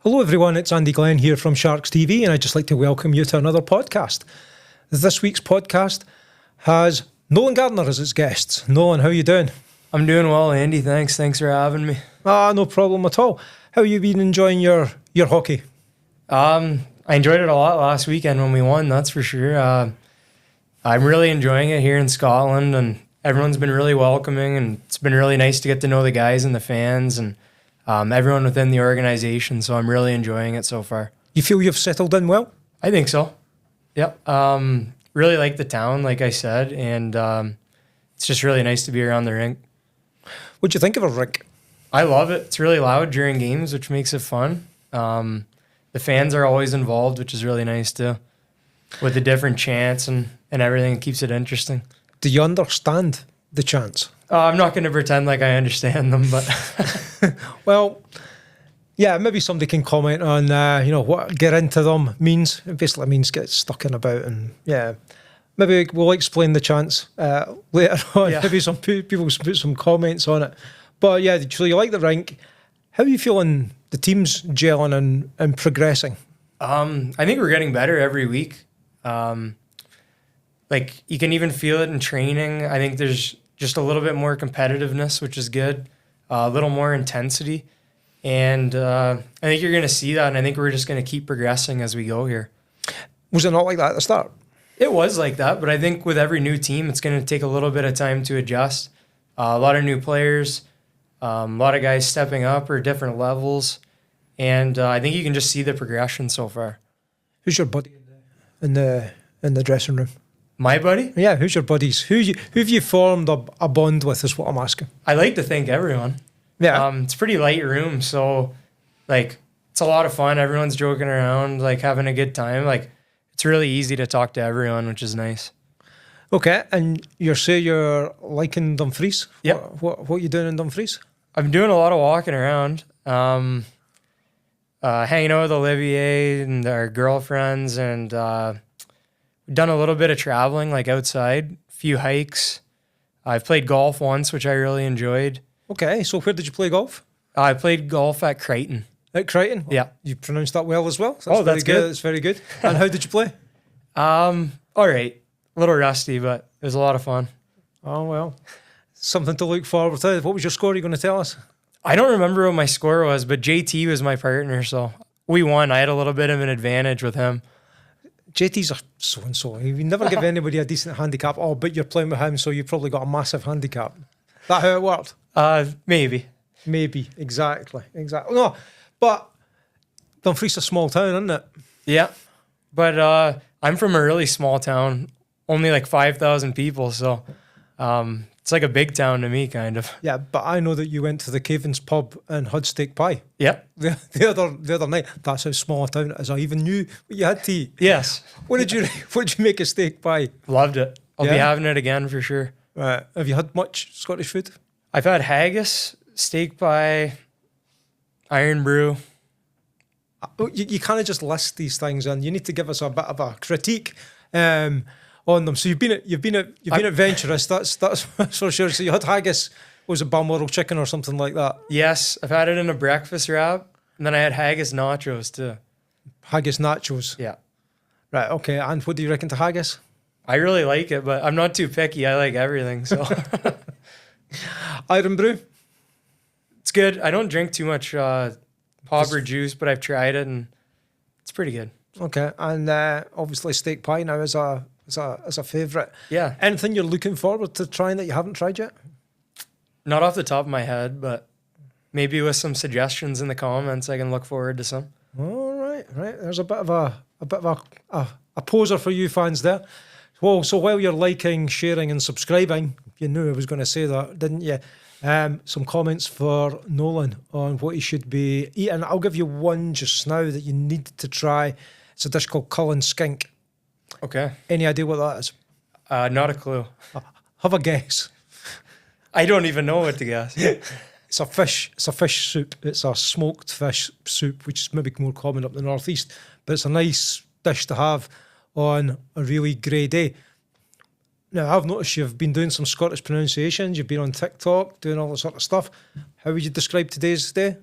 Hello everyone, it's Andy Glen here from SharksTV, and I'd just like to welcome you to another podcast. This week's podcast has Nolan Gardiner as its guest. Nolan, how are you doing? I'm doing well, Andy. Thanks for having me. No problem at all. How have you been enjoying your hockey? I enjoyed it a lot last weekend when we won, that's for sure. I'm really enjoying it here in Scotland, and everyone's been really welcoming, and it's been really nice to get to know the guys and the fans and everyone within the organization, so I'm really enjoying it so far. You feel you've settled in well? I think so. Yep. Really like the town, like I said, and it's just really nice to be around the rink. What'd you think of a rink? I love it. It's really loud during games, which makes it fun. The fans are always involved, which is really nice too, with the different chants and everything. It keeps it interesting. Do you understand the chants? I'm not going to pretend like I understand them, but... Well, yeah, maybe somebody can comment on, what get into them means. It basically means get stuck in about, and yeah. Maybe we'll explain the chants later on. Yeah. Maybe some people put some comments on it. But yeah, so you like the rink. How are you feeling the team's gelling and progressing? I think we're getting better every week. Like, you can even feel it in training. I think there's just a little bit more competitiveness, which is good. A little more intensity. And I think you're going to see that, and I think we're just going to keep progressing as we go here. Was it not like that at the start? It was like that, but I think with every new team, it's going to take a little bit of time to adjust. A lot of new players, a lot of guys stepping up or different levels, and I think you can just see the progression so far. Who's your buddy in the dressing room? My buddy? Yeah, who's your buddies? Who have you formed a bond with is what I'm asking. I like to think everyone. Yeah. It's a pretty light room, so like it's a lot of fun. Everyone's joking around, like having a good time. Like it's really easy to talk to everyone, which is nice. Okay, and you're liking Dumfries? Yeah. What are you doing in Dumfries? I'm doing a lot of walking around, hanging out with Olivier and our girlfriends, and we've done a little bit of traveling, like outside, a few hikes. I've played golf once, which I really enjoyed. Okay, so where did you play golf? I played golf at Crichton. At Crichton? Yeah. You pronounced that well as well. That's good. That's very good. And how did you play? All right. A little rusty, but it was a lot of fun. Oh, well. Something to look forward to. What was your score? Are you going to tell us? I don't remember what my score was, but JT was my partner, so we won. I had a little bit of an advantage with him. JT's a so-and-so. You never give anybody a decent handicap. Oh, but you're playing with him, so you probably got a massive handicap. That how it worked? Maybe. Maybe. Exactly. No, but Dumfries is a small town, isn't it? Yeah. But I'm from a really small town, only like 5,000 people, so it's like a big town to me, kind of. Yeah, but I know that you went to the Cavens pub and had steak pie. Yep. The other night. That's how small a town it is. I even knew what you had to eat. Yes. What did you make a steak pie? Loved it. I'll be having it again for sure. Right. Have you had much Scottish food? I've had haggis, steak pie, iron brew. You kind of just list these things, and you need to give us a bit of a critique on them. So you've been adventurous. That's for sure. So you had haggis. Was it Balmoral chicken or something like that? Yes, I've had it in a breakfast wrap, and then I had haggis nachos too. Haggis nachos. Yeah. Right. Okay. And what do you reckon to haggis? I really like it, but I'm not too picky. I like everything. So. Iron brew. It's good. I don't drink too much pop or juice, but I've tried it and it's pretty good. Okay, and obviously steak pie now is a favourite. Yeah. Anything you're looking forward to trying that you haven't tried yet? Not off the top of my head, but maybe with some suggestions in the comments, I can look forward to some. All right. There's a bit of a poser for you fans there. Well, so while you're liking, sharing, and subscribing, you knew I was going to say that, didn't you? Some comments for Nolan on what he should be eating. I'll give you one just now that you need to try. It's a dish called Cullen Skink. Okay. Any idea what that is? Not a clue. Have a guess. I don't even know what to guess. It's a fish soup. It's a smoked fish soup, which is maybe more common up the northeast. But it's a nice dish to have on a really grey day. Now, I've noticed you've been doing some Scottish pronunciations. You've been on TikTok, doing all that sort of stuff. How would you describe today's day?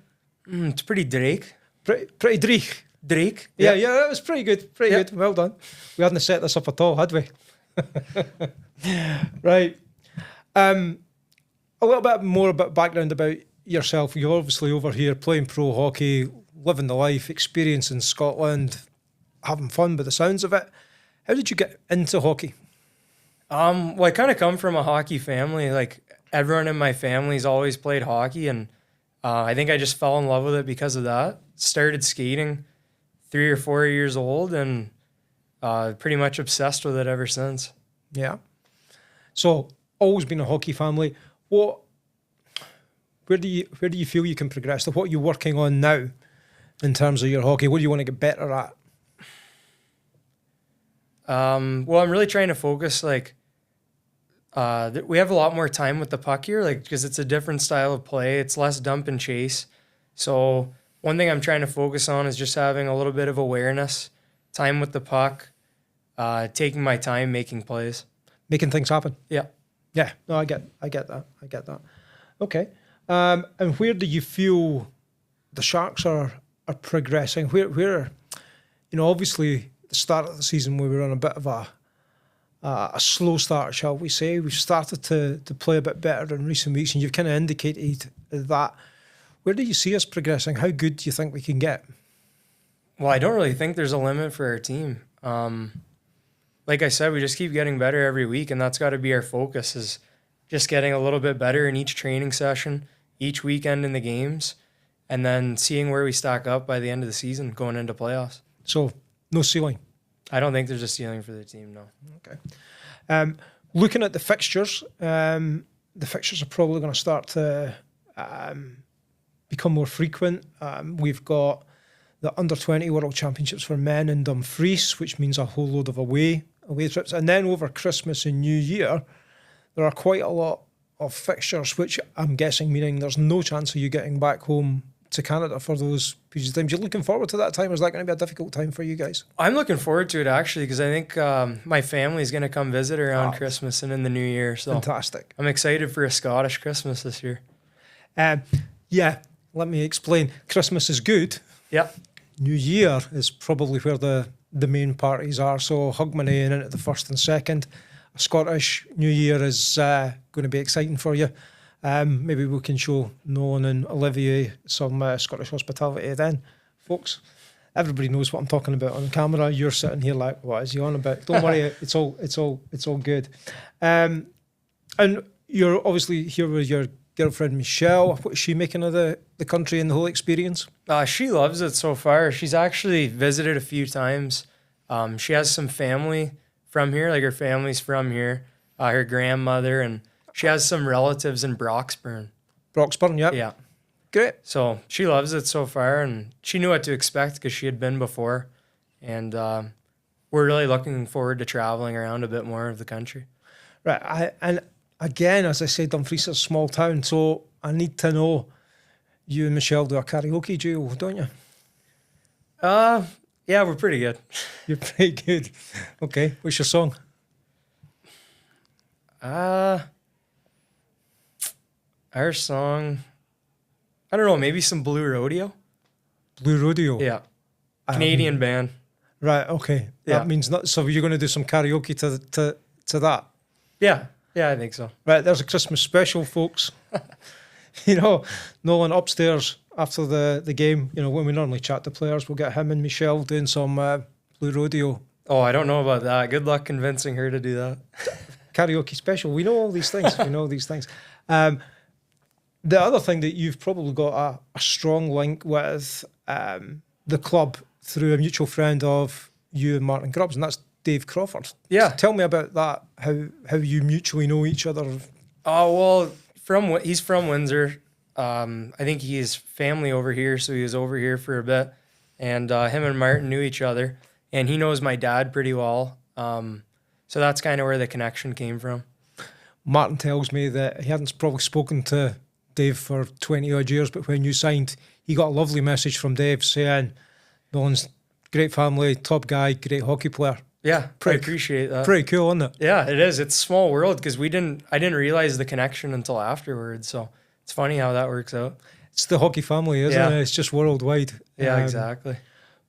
It's pretty Drake. Pretty Drake. Drake. Yeah, that was pretty good. Pretty Yeah. good. Well done. We hadn't set this up at all, had we? Right. A little bit more about background about yourself. You're obviously over here playing pro hockey, living the life, experiencing Scotland, having fun by the sounds of it. How did you get into hockey? Well, I kind of come from a hockey family. Like everyone in my family's always played hockey, and I think I just fell in love with it because of that. Started skating 3 or 4 years old, and pretty much obsessed with it ever since. Yeah. So always been a hockey family. Where do you feel you can progress? So what are you working on now in terms of your hockey? What do you want to get better at? Well, I'm really trying to focus. Like, we have a lot more time with the puck here, like because it's a different style of play. It's less dump and chase. So one thing I'm trying to focus on is just having a little bit of awareness, time with the puck, taking my time making plays, Making things happen. Yeah. Yeah. No, I get that. Okay. And where do you feel the Sharks are progressing? Where obviously the start of the season we were on a bit of a slow start, shall we say. We've started to play a bit better in recent weeks, and you've kind of indicated that. Where do you see us progressing? How good do you think we can get? Well, I don't really think there's a limit for our team. Like I said, we just keep getting better every week, and that's got to be our focus, is just getting a little bit better in each training session, each weekend in the games, and then seeing where we stack up by the end of the season going into playoffs. So no ceiling. I don't think there's a ceiling for the team, no. Okay. Looking at the fixtures are probably going to start to become more frequent. We've got the Under-20 World Championships for men in Dumfries, which means a whole load of away trips. And then over Christmas and New Year, there are quite a lot of fixtures, which I'm guessing meaning there's no chance of you getting back home to Canada for those periods of time. You're looking forward to that time? Or is that going to be a difficult time for you guys? I'm looking forward to it, actually, because I think my family is going to come visit around Christmas and in the New Year. So fantastic. I'm excited for a Scottish Christmas this year. Yeah, let me explain. Christmas is good. Yeah. New Year is probably where the main parties are. So Hogmanay in into the 1st and 2nd. A Scottish New Year is going to be exciting for you. Maybe we can show Nolan and Olivier some Scottish hospitality then, folks. Everybody knows what I'm talking about on camera. You're sitting here like, what is he on about? Don't worry, it's all good. And you're obviously here with your girlfriend Michelle. What is she making of the country and the whole experience? She loves it so far. She's actually visited a few times. She has some family from here, like her family's from here, her grandmother, and she has some relatives in Broxburn. Broxburn, yep. Yeah. Great. So she loves it so far, and she knew what to expect because she had been before. And we're really looking forward to traveling around a bit more of the country. Right. And again, as I said, Dumfries is a small town, so I need to know, you and Michelle do a karaoke duo, don't you? Yeah, we're pretty good. You're pretty good. Okay. What's your song? Our song, I don't know, maybe some Blue Rodeo? Blue Rodeo? Yeah. Canadian band. Right, okay. Yeah. That means not. So you're going to do some karaoke to that? Yeah, I think so. Right, there's a Christmas special, folks. Nolan upstairs after the game, when we normally chat to players, we'll get him and Michelle doing some Blue Rodeo. Oh, I don't know about that. Good luck convincing her to do that. Karaoke special. We know all these things. The other thing that you've probably got a strong link with the club through a mutual friend of you and Martin Grubbs, and that's Dave Crawford. Yeah. So tell me about that, how you mutually know each other. Oh, well, he's from Windsor. I think he has family over here, so he was over here for a bit. And him and Martin knew each other, and he knows my dad pretty well. So that's kind of where the connection came from. Martin tells me that he hadn't probably spoken to Dave for 20 odd years, but when you signed, he got a lovely message from Dave saying, Nolan's great family, top guy, great hockey player. Yeah, I appreciate that. Pretty cool, isn't it? Yeah, it is. It's a small world because I didn't realize the connection until afterwards. So it's funny how that works out. it's the hockey family, isn't Yeah. it? It's just worldwide. Yeah, exactly.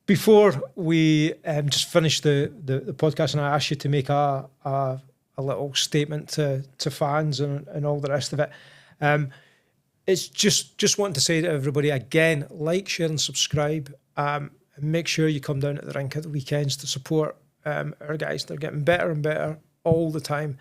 Before we just finish the podcast, and I ask you to make a little statement to fans and all the rest of it, it's just wanting to say to everybody again, like, share, and subscribe. And make sure you come down at the rink at the weekends to support our guys. They're getting better and better all the time.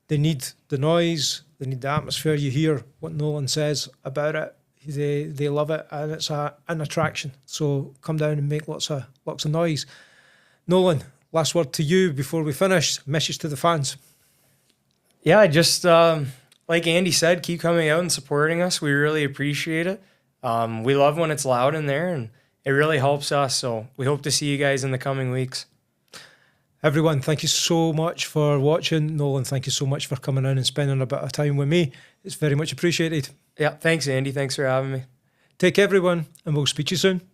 They need the noise, they need the atmosphere. You hear what Nolan says about it. They love it, and it's an attraction. So come down and make lots of noise. Nolan, last word to you before we finish. Message to the fans. Yeah, just like Andy said, keep coming out and supporting us. We really appreciate it. We love when it's loud in there, and it really helps us. So we hope to see you guys in the coming weeks. Everyone, thank you so much for watching. Nolan, thank you so much for coming in and spending a bit of time with me. It's very much appreciated. Yeah, thanks, Andy. Thanks for having me. Take care, everyone, and we'll speak to you soon.